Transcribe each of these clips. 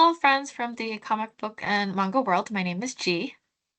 Hello, friends from the comic book and manga world. My name is G,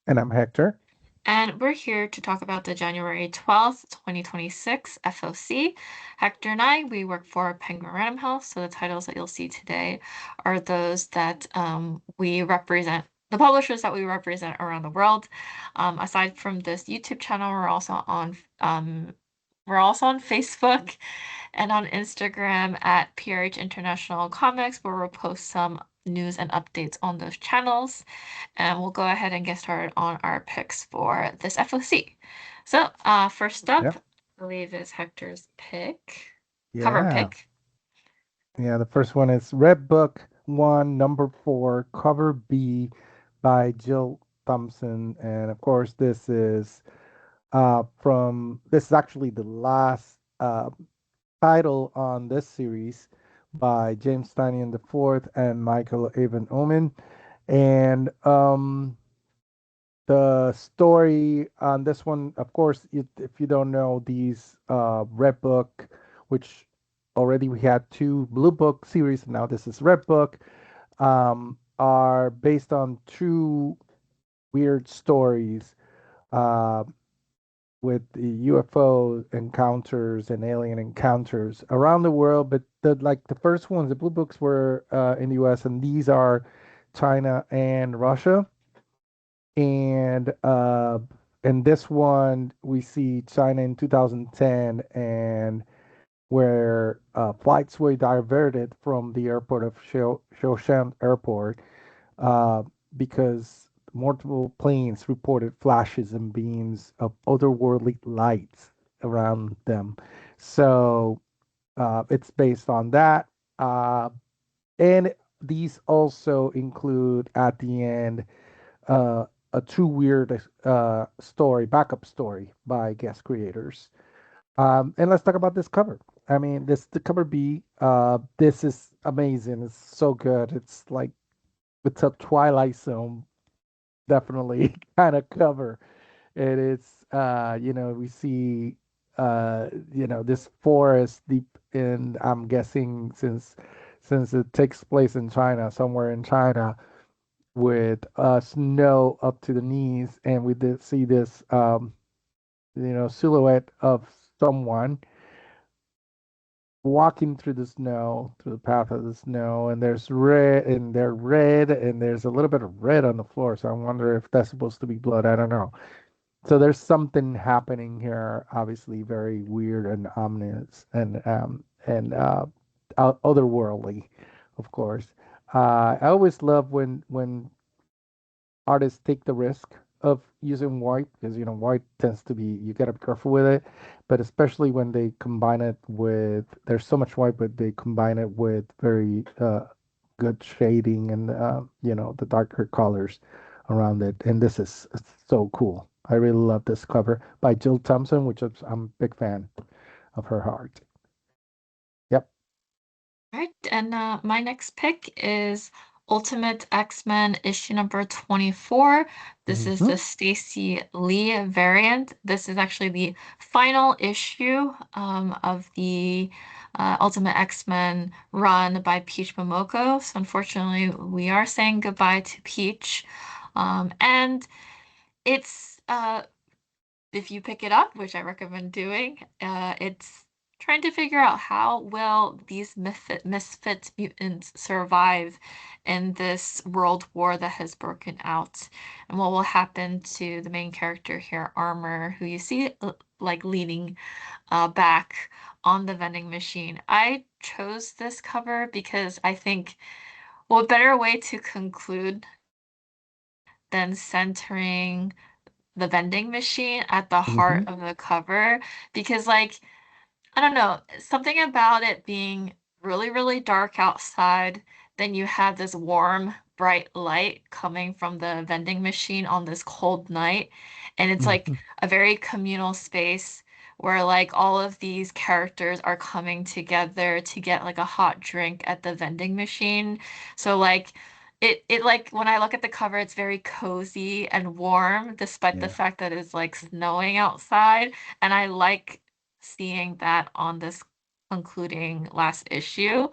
And I'm Hector. and we're here to talk about the January 12th, 2026 FOC. Hector and I, we work for Penguin Random House, so the titles that you'll see today are those that we represent, the publishers that we represent around the world. Aside from this YouTube channel, we're also on Facebook and on Instagram at PRH International Comics, where we'll post some news and updates on those channels. And we'll go ahead and get started on our picks for this FOC. So, first up, Yep. I believe is Hector's cover Yeah. pick. Yeah. The first one is Red Book 1, number 4, cover B by Jill Thompson. And of course, this is actually the last title on this series by James Tynion the Fourth and Michael Avon Omen. And the story on this one, of course, if you don't know, these Red Book, which already we had two Blue Book series, now this is Red Book, are based on true weird stories uh, with the UFO encounters and alien encounters around the world. But the first ones, the Blue Books were in the US, and these are China and Russia. And in this one, we see China in 2010, and where flights were diverted from the airport of Shoshan Airport uh, because multiple planes reported flashes and beams of otherworldly lights around them. So it's based on that. Uh, and these also include at the end uh, a true weird story, backup story by guest creators. And let's talk about this cover. I mean, the cover B. This is amazing. It's so good. It's a Twilight Zone, definitely kind of cover. And it's we see this forest deep in. I'm guessing since it takes place in China, somewhere in China with snow up to the knees, and we did see this, silhouette of someone walking through the snow, through the path of the snow, and there's red, and they're red, and there's a little bit of red on the floor. So I wonder if that's supposed to be blood. I don't know. So there's something happening here, obviously very weird and ominous, and otherworldly, of course. I always love when artists take the risk of using white because white tends to be, you gotta be careful with it, but especially when they combine it with, there's so much white, but they combine it with very good shading and the darker colors around it. And this is so cool. I really love this cover by Jill Thompson, which I'm a big fan of her art. Yep. All right, and my next pick is Ultimate X-Men issue number 24. This is Hmm. the Stacy Lee variant. This is actually the final issue of the Ultimate X-Men run by Peach Momoko. So unfortunately, we are saying goodbye to Peach. And it's if you pick it up, which I recommend doing, it's trying to figure out how will these misfit mutants survive in this world war that has broken out, and what will happen to the main character here, Armor, who you see like leaning back on the vending machine. I chose this cover because I think, what better way to conclude than centering the vending machine at the heart Hmm. of the cover, because like I don't know, something about it being really, really dark outside, then you have this warm, bright light coming from the vending machine on this cold night, and it's like Hmm. a very communal space where like all of these characters are coming together to get like a hot drink at the vending machine. So like it like when I look at the cover, it's very cozy and warm, despite the Yeah. fact that it's like snowing outside. And I like seeing that on this concluding last issue,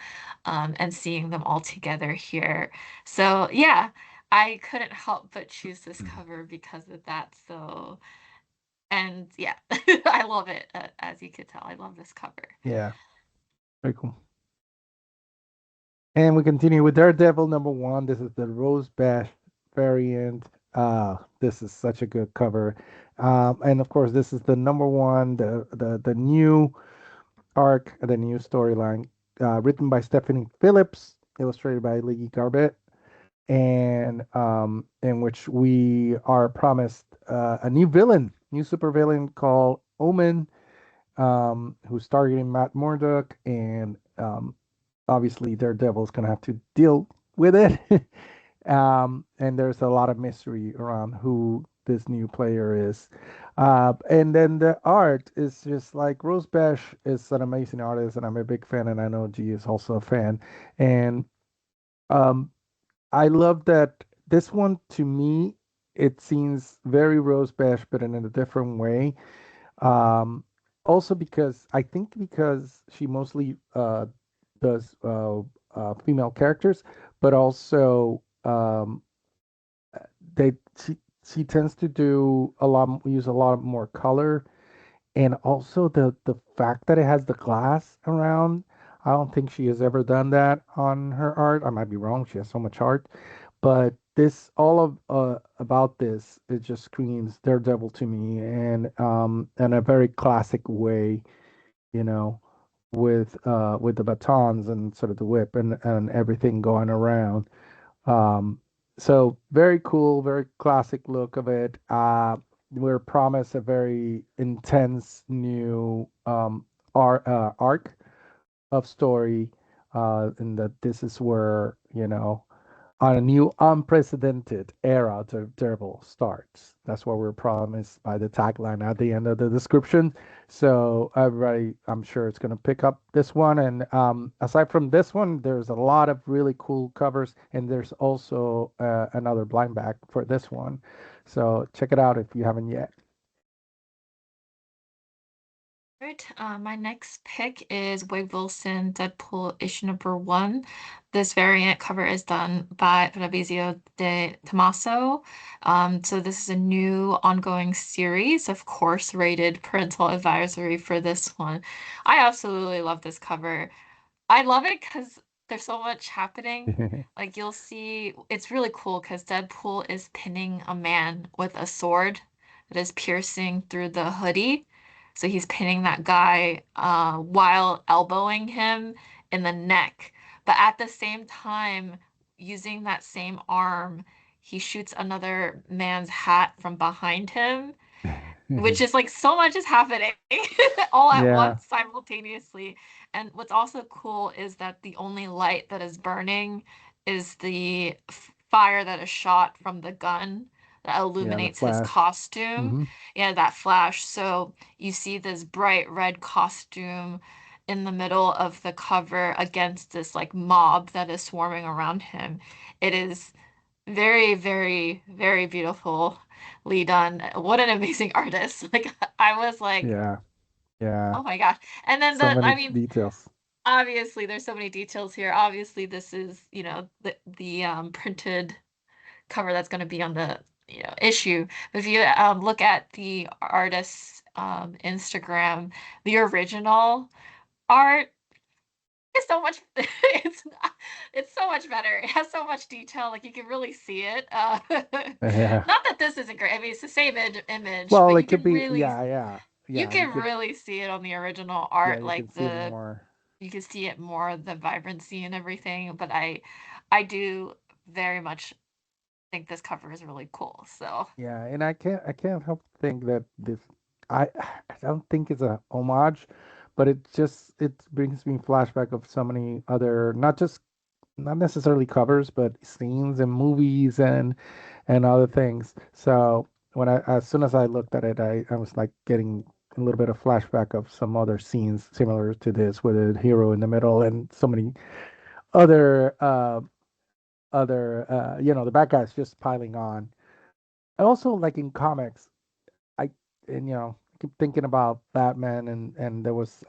and seeing them all together here. So yeah, I couldn't help but choose this Mhm. cover because of that. So, and yeah, I love it. As you could tell, I love this cover. Yeah, very cool. And we continue with Daredevil #1. This is the Rose Bash variant. This is such a good cover. And of course, this is the #1, the new arc, the new storyline, written by Stephanie Phillips, illustrated by Lee Garbett, and in which we are promised a new villain, new supervillain called Omen, who's targeting Matt Murdock, and obviously Daredevil's gonna have to deal with it. And there's a lot of mystery around who this new player is. And then the art is just like Rose Bash is an amazing artist, and I'm a big fan, and I know G is also a fan. And um, I love that this one to me, it seems very Rose Bash, but in a different way. Um, Also because I think because she mostly does female characters, but also they she tends to do a lot, use a lot more color, and also the fact that it has the glass around. I don't think she has ever done that on her art. I might be wrong. She has so much art, but this all of about this, it just screams Daredevil to me, and in a very classic way, you know, with the batons and sort of the whip and everything going around. Um, so very cool, very classic look of it. We're promised a very intense new arc of story, and that this is where, on a new unprecedented era, the Daredevil starts. That's what we're promised by the tagline at the end of the description. So everybody, I'm sure, it's going to pick up this one. And aside from this one, there's a lot of really cool covers, and there's also another blind back for this one. So check it out if you haven't yet. Right. My next pick is Wade Wilson, Deadpool issue #1. This variant cover is done by Fabrizio De Tommaso. So this is a new ongoing series, of course, rated parental advisory for this one. I absolutely love this cover. I love it because there's so much happening. Like you'll see, it's really cool because Deadpool is pinning a man with a sword that is piercing through the hoodie. So he's pinning that guy while elbowing him in the neck. But at the same time, using that same arm, he shoots another man's hat from behind him, which is like so much is happening all at Yeah, once simultaneously. And what's also cool is that the only light that is burning is the fire that is shot from the gun that yeah, the illuminates his Flash. costume. Hmm. Yeah, that flash. So you see this bright red costume in the middle of the cover against this like mob that is swarming around him. It is very, very, very beautifully done. What an amazing artist. Like I was like, Yeah, yeah. oh my gosh. And then So I many mean, details. obviously there's so many details here. Obviously this is, the printed cover that's going to be on the, issue. But if you look at the artist's Instagram, the original art it's so much it's so much better. It has so much detail, like you can really see it. Yeah. Not that this isn't great. I mean, it's the same image, Well, but it could be, you yeah. You can could, really see it on the original yeah, art, you can like see it more. you can see it more, the vibrancy and everything. But I do very much think this cover is really cool. So Yeah, and I can't help think that this, I I don't think it's a homage, but it brings me flashback of so many other, not necessarily covers, but scenes and movies and other things. So as soon as I looked at it, I was like getting a little bit of flashback of some other scenes similar to this, with a hero in the middle and so many other the bad guys just piling on. I also, like in comics, I and keep thinking about Batman, and there was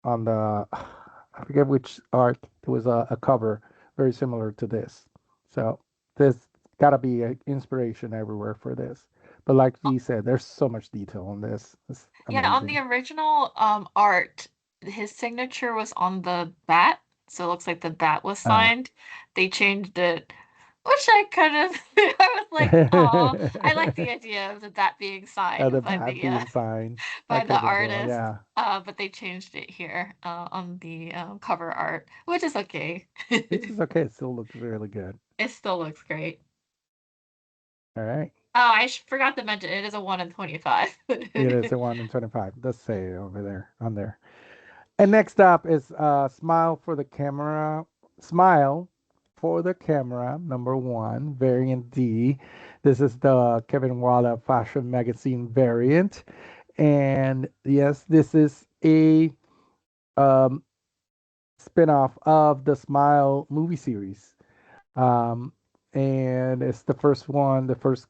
on the I forget which art. There was a cover very similar to this. So there's gotta be an inspiration everywhere for this. But like you said, there's so much detail on this. It's Yeah, on the amazing. original art, his signature was on the bat, so it looks like the bat was Uh, signed. They changed it, which I kind of I was like, oh, I like the idea of the bat being the signed bat being signed. by That the could be cool. artist. Yeah. But they changed it here on the cover art, which is okay. This is okay. It still looks really good. It still looks great. All right. Oh, forgot to mention it is a 1 in 25. It is a 1 in 25. It does say over there on there. And next up is Smile for the Camera. Smile for the Camera, number one, variant D. This is the Kevin Walla Fashion Magazine variant. And yes, this is a um, spin-off of the Smile movie series. Um, and it's the first one, the first,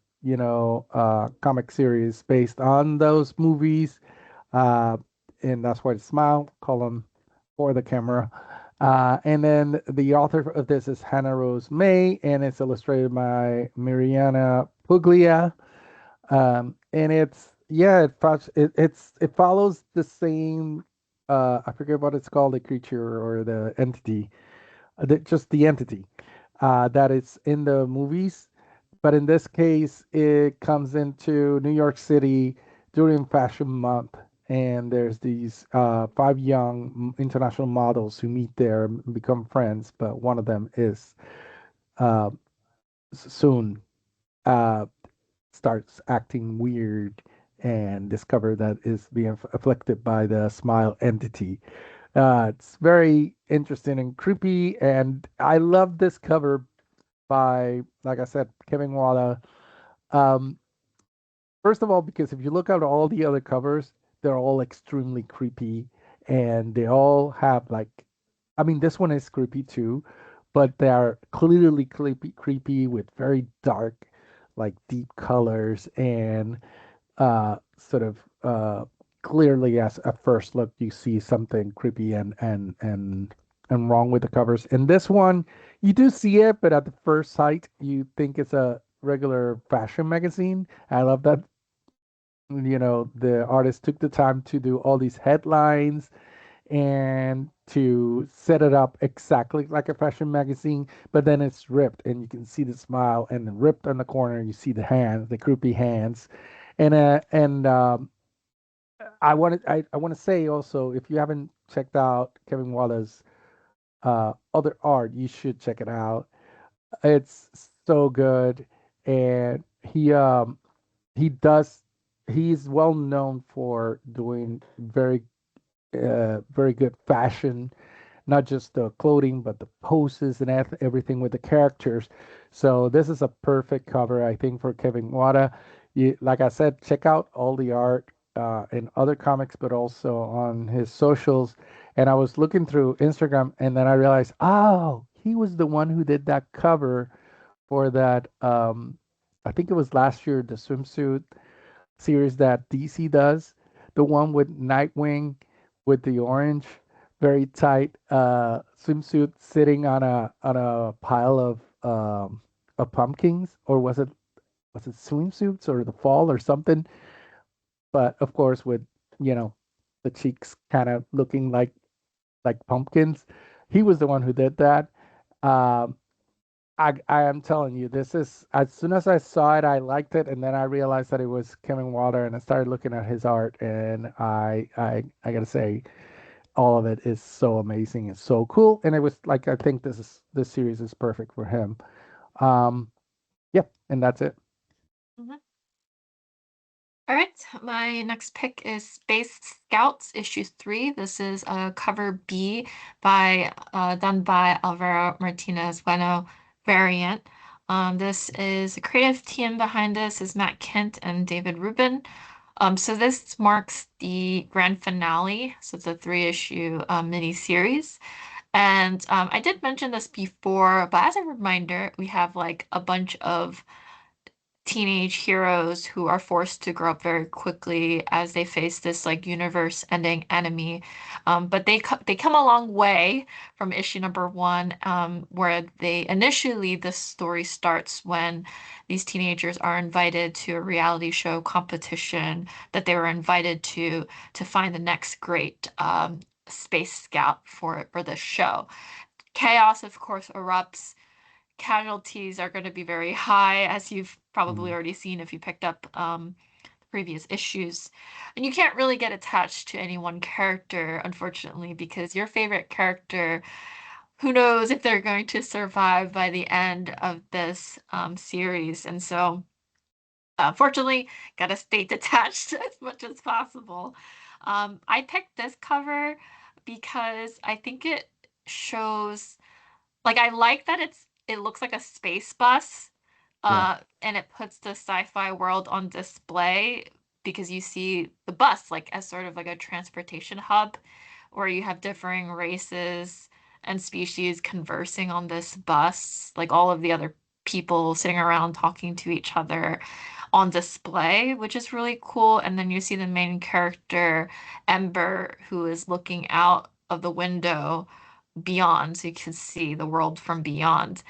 comic series based on those movies. Uh, and that's why it's Smile, column for the camera. And then the author of this is Hannah Rose May, and it's illustrated by Mariana Puglia. And it's yeah, it follows the same. I forget what it's called, the creature or the entity, just the entity that is in the movies. But in this case, it comes into New York City during Fashion Month, and there's these five young international models who meet there and become friends. But one of them is uh, soon uh, starts acting weird and discover that is being afflicted by the smile entity. It's very interesting and creepy, and I love this cover by, like I said, Kevin Walla. Um, First of all, because if you look at all the other covers, they're all extremely creepy, and they all have like, I mean, this one is creepy too, but they are clearly creepy with very dark, like deep colors and sort of clearly as a first look you see something creepy and wrong with the covers. In this one, you do see it, but at the first sight, you think it's a regular fashion magazine. I love that the artist took the time to do all these headlines and to set it up exactly like a fashion magazine, but then it's ripped and you can see the smile and then ripped on the corner you see the hands, the creepy hands. And I want to say also, if you haven't checked out Kevin Wallace's other art, you should check it out. It's so good, and he does he's well known for doing very good fashion, not just the clothing, but the poses and everything with the characters. So this is a perfect cover, I think, for Kevin Wada. Like I said, check out all the art in other comics, but also on his socials. And I was looking through Instagram, and then I realized, oh, he was the one who did that cover for that. I think it was last year, the swimsuit series that DC does, the one with Nightwing with the orange, very tight swimsuit sitting on a pile of pumpkins, or was it swimsuits or the fall or something? But of course, with you know the cheeks kind of looking like pumpkins. He was the one who did that. Um, I am telling you, this is as soon as I saw it, I liked it, and then I realized that it was Kevin Wilder, and I started looking at his art, and I gotta say, all of it is so amazing and so cool, and it was like I think this series is perfect for him. Um, yeah, and that's it. Mhm. All right, my next pick is Space Scouts issue 3. This is a cover B by done by Alvaro Martinez Bueno variant. This is the creative team behind this is Matt Kent and David Rubin. So this marks the grand finale. So it's a three-issue mini series. And I did mention this before, but as a reminder, we have like a bunch of teenage heroes who are forced to grow up very quickly as they face this like universe-ending enemy. But they come a long way from issue number one, where they initially the story starts when these teenagers are invited to a reality show competition that they were invited to find the next great space scout for the show. Chaos, of course, erupts. Casualties are going to be very high, as you've probably Mm. already seen if you picked up the previous issues. And you can't really get attached to any one character, unfortunately, because your favorite character, who knows if they're going to survive by the end of this series. And so, fortunately, gotta stay detached as much as possible. I picked this cover because I think it shows like I like that it looks like a space bus, Yeah. and it puts the sci-fi world on display because you see the bus like as sort of like a transportation hub where you have differing races and species conversing on this bus, like all of the other people sitting around talking to each other on display, which is really cool. And then you see the main character, Ember, who is looking out of the window beyond so you can see the world from beyond.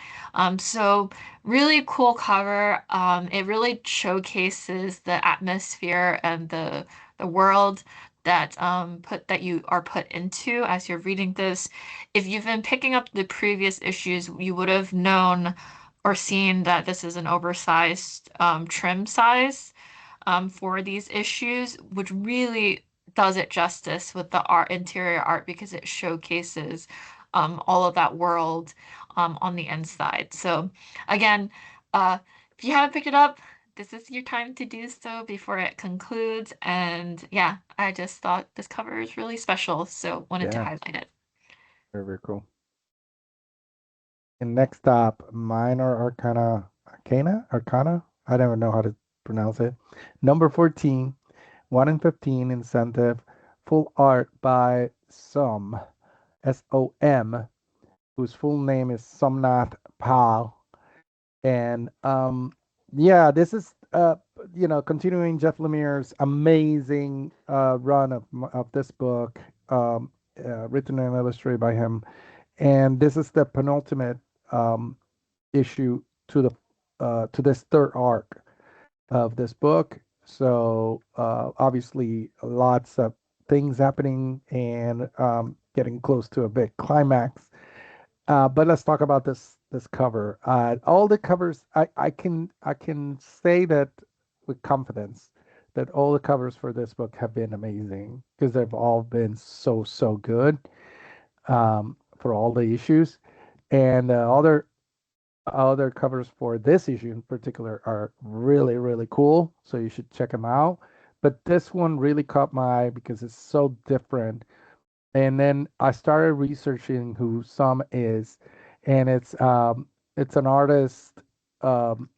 So really cool cover. It really showcases the atmosphere and the world that put that you are put into as you're reading this. If you've been picking up the previous issues, you would have known or seen that this is an oversized trim size for these issues, which really does it justice with the art, interior art, because it showcases all of that world on the inside. So again, uh, if you haven't picked it up, this is your time to do so before it concludes. And yeah, I just thought this cover is really special, so wanted to Yeah. highlight it. Very, very cool. And next up, Minor Arcana. I never know how to pronounce it. Number 14, 1 in 15 incentive, full art by Som, whose full name is Somnath Pal. And yeah, this is continuing Jeff Lemire's amazing run of this book, written and illustrated by him. And this is the penultimate um, issue to this third arc of this book. So obviously, lots of things happening and getting close to a big climax. But let's talk about this cover. All the covers, I can say that with confidence that all the covers for this book have been amazing because they've all been so good for all the issues, and other covers for this issue in particular are really cool. So you should check them out. But this one really caught my eye because it's so different. And then I started researching who Some is, and it's an artist um,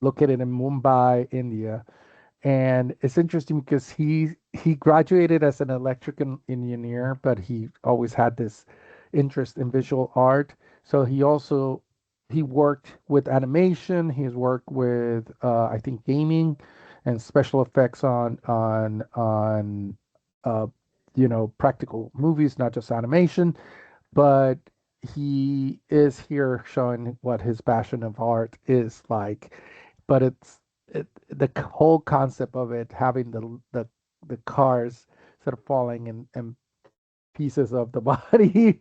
located in Mumbai, India. And it's interesting because he graduated as an electrical engineer, but he always had this interest in visual art. So he worked with animation. He's worked with I think gaming and special effects on uh, practical movies, not just animation. But he is here showing what his passion of art is like. But the whole concept of it having the cars sort of falling in pieces of the body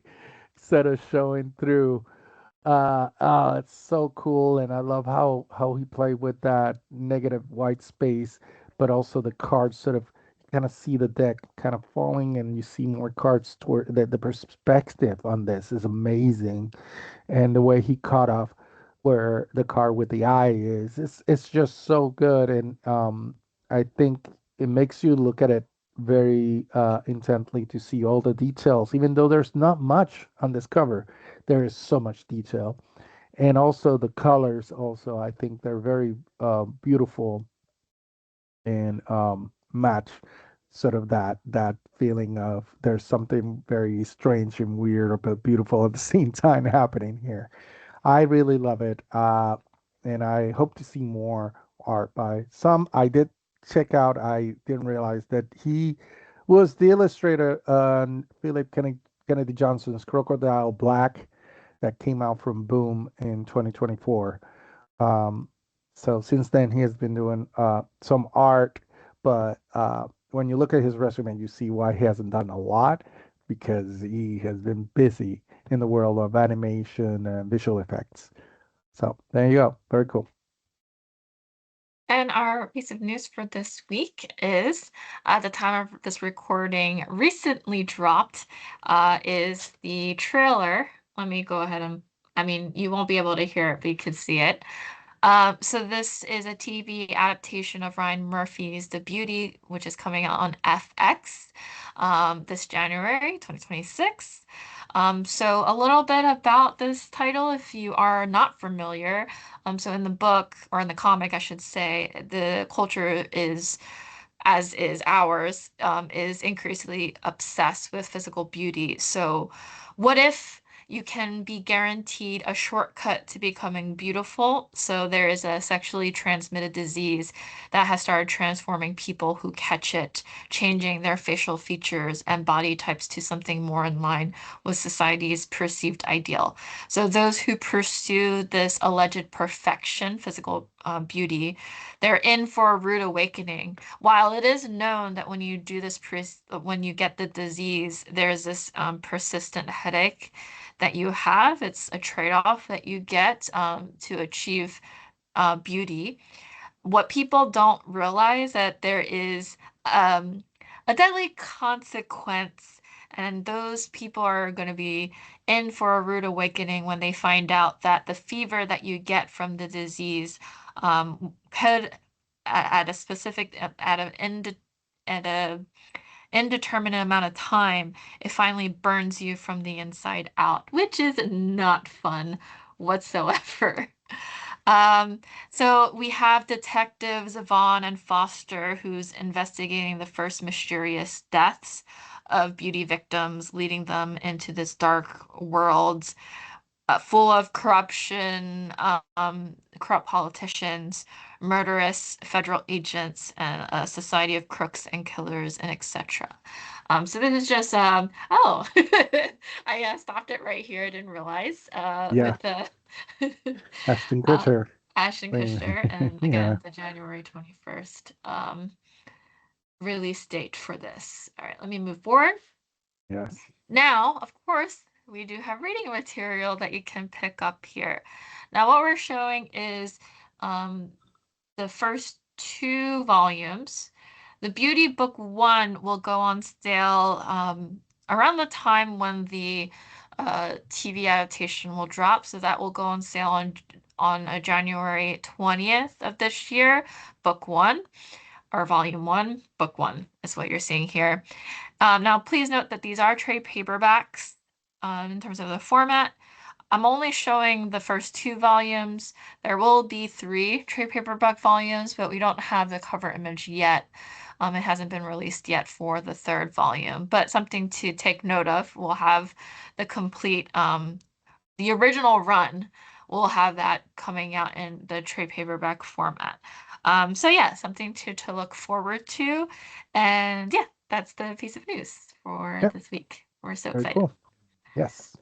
instead of showing through. Oh, it's so cool, and I love how he played with that negative white space, but also the cards sort of kind of see the deck kind of falling, and you see more cards toward the perspective on this is amazing, and the way he cut off where the card with the eye is, it's just so good, and I think it makes you look at it very intently to see all the details, even though there's not much on this cover there is so much detail, and also the colors also I think they're very beautiful and match sort of that feeling of there's something very strange and weird but beautiful at the same time happening here. I really love it, and I hope to see more art by some. I did check out. I didn't realize that he was the illustrator on Kennedy Johnson's Crocodile Black that came out from Boom in 2024. Um, so since then, he has been doing some art, but when you look at his resume, you see why he hasn't done a lot because he has been busy in the world of animation and visual effects. So there you go. Very cool. And our piece of news for this week is, at the time of this recording, recently dropped, is the trailer. Let me go ahead and, I mean, you won't be able to hear it, but you can see it. So this is a TV adaptation of Ryan Murphy's The Beauty, which is coming out on FX this January 2026. So a little bit about this title, if you are not familiar. So in the book, or in the comic, I should say, the culture is, as is ours, is increasingly obsessed with physical beauty. So what if you can be guaranteed a shortcut to becoming beautiful? So there is a sexually transmitted disease that has started transforming people who catch it, changing their facial features and body types to something more in line with society's perceived ideal. So those who pursue this alleged perfection, physical beauty, they're in for a rude awakening. While it is known that when you do this, when you get the disease, there's this persistent headache that you have. It's a trade-off that you get to achieve beauty. What people don't realize that there is a deadly consequence, and those people are going to be in for a rude awakening when they find out that the fever that you get from the disease could, at a specific, at a indeterminate amount of time, it finally burns you from the inside out, which is not fun whatsoever. Um, so we have detectives Vaughn and Foster, who's investigating the first mysterious deaths of beauty victims, leading them into this dark world full of corruption, corrupt politicians, murderous federal agents, and a society of crooks and killers, and etc. So this is just, oh, I stopped it right here. I didn't realize Yeah, with the Ashton uh, Kutcher. Ashton Kutcher, and Yeah. again, the January 21st release date for this. All right, let me move forward. Yes. Now, of course, we do have reading material that you can pick up here. Now, what we're showing is um, the first two volumes. The Beauty Book 1 will go on sale around the time when the TV adaptation will drop. So that will go on sale on January 20th of this year, Book 1, or Volume 1, Book 1 is what you're seeing here. Now, please note that these are trade paperbacks in terms of the format. I'm only showing the first two volumes. There will be three trade paperback volumes, but we don't have the cover image yet. It hasn't been released yet for the third volume, but something to take note of. We'll have the complete, the original run. We'll have that coming out in the trade paperback format. So yeah, something to look forward to. And yeah, that's the piece of news for Yep. this week. We're so Very excited. cool. Yes.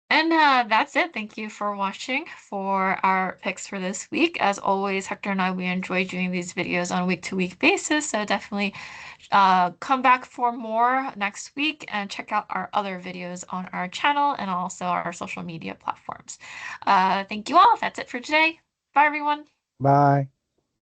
And that's it. Thank you for watching for our picks for this week. As always, Hector and I, we enjoy doing these videos on a week-to-week basis. So definitely come back for more next week and check out our other videos on our channel and also our social media platforms. Thank you all. That's it for today. Bye, everyone. Bye.